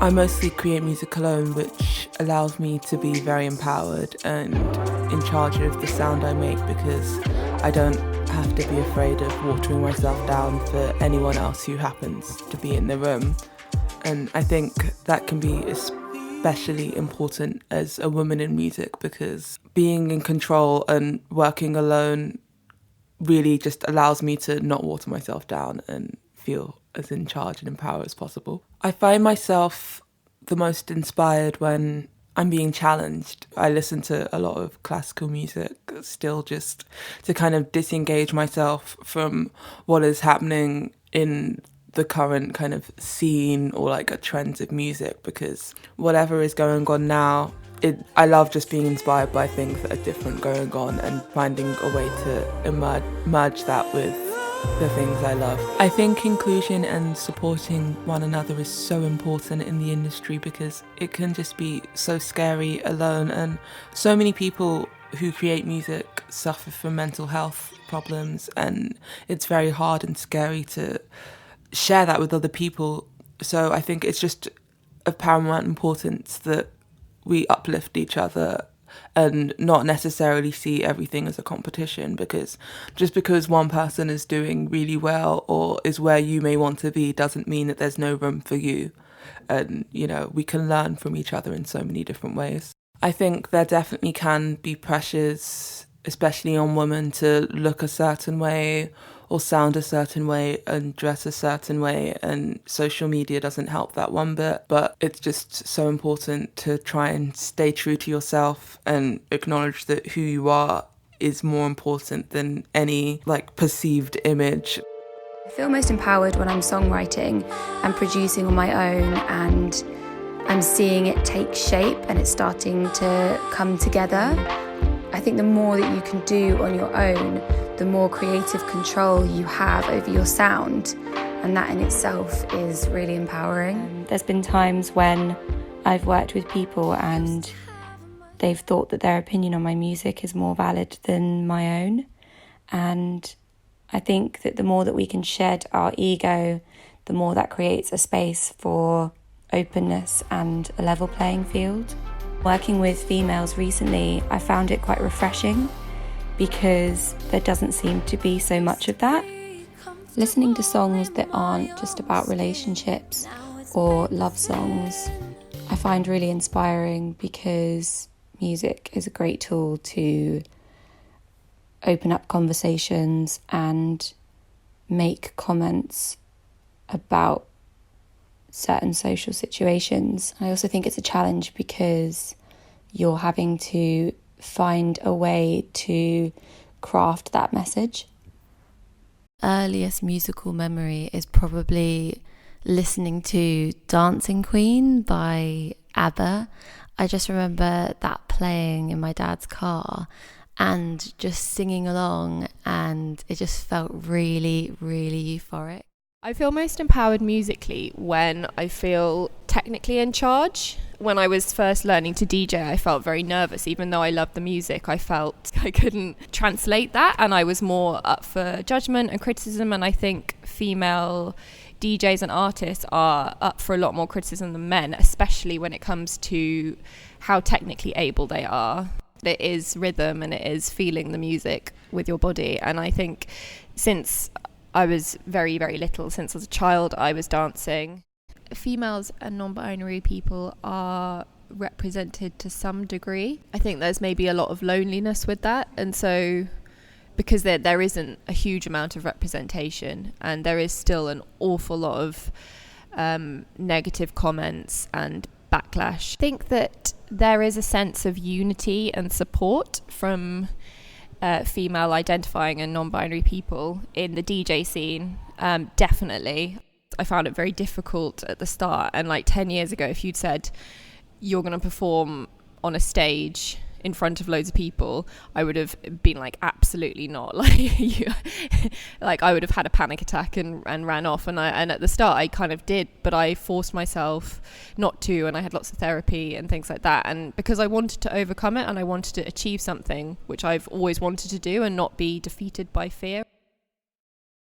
I mostly create music alone, which allows me to be very empowered and in charge of the sound I make, because I don't have to be afraid of watering myself down for anyone else who happens to be in the room. And I think that can be especially important as a woman in music, because being in control and working alone really just allows me to not water myself down and feel as in charge and empowered as possible. I find myself the most inspired when I'm being challenged. I listen to a lot of classical music still, just to kind of disengage myself from what is happening in the current kind of scene or like a trends of music, because whatever is going on now, I love just being inspired by things that are different going on and finding a way to merge that with the things I love. I think inclusion and supporting one another is so important in the industry, because it can just be so scary alone, and so many people who create music suffer from mental health problems, and it's very hard and scary to share that with other people. So I think it's just of paramount importance that we uplift each other and not necessarily see everything as a competition, because just because one person is doing really well or is where you may want to be doesn't mean that there's no room for you. And, you know, we can learn from each other in so many different ways. I think there definitely can be pressures, especially on women, to look a certain way or sound a certain way and dress a certain way, and social media doesn't help that one bit. But it's just so important to try and stay true to yourself and acknowledge that who you are is more important than any like perceived image. I feel most empowered when I'm songwriting and producing on my own, and I'm seeing it take shape and it's starting to come together. I think the more that you can do on your own, the more creative control you have over your sound, and that in itself is really empowering. There's been times when I've worked with people and they've thought that their opinion on my music is more valid than my own, and I think that the more that we can shed our ego, the more that creates a space for openness and a level playing field. Working with females recently, I found it quite refreshing, because there doesn't seem to be so much of that. Listening to songs that aren't just about relationships or love songs, I find really inspiring, because music is a great tool to open up conversations and make comments about certain social situations. I also think it's a challenge, because you're having to find a way to craft that message. Earliest musical memory is probably listening to Dancing Queen by ABBA. I just remember that playing in my dad's car and just singing along, and it just felt really, really euphoric. I feel most empowered musically when I feel technically in charge. When I was first learning to DJ, I felt very nervous. Even though I loved the music, I felt I couldn't translate that, and I was more up for judgment and criticism. And I think female DJs and artists are up for a lot more criticism than men, especially when it comes to how technically able they are. It is rhythm and it is feeling the music with your body. And I think since I was very, very little, since as a child, I was dancing. Females and non-binary people are represented to some degree. I think there's maybe a lot of loneliness with that. And so because there isn't a huge amount of representation, and there is still an awful lot of negative comments and backlash, I think that there is a sense of unity and support from female identifying and non-binary people in the DJ scene. Definitely. I found it very difficult at the start, and like 10 years ago, if you'd said you're going to perform on a stage in front of loads of people, I would have been like, absolutely not. Like I would have had a panic attack and ran off. And at the start I kind of did, but I forced myself not to, and I had lots of therapy and things like that. And because I wanted to overcome it and I wanted to achieve something which I've always wanted to do and not be defeated by fear.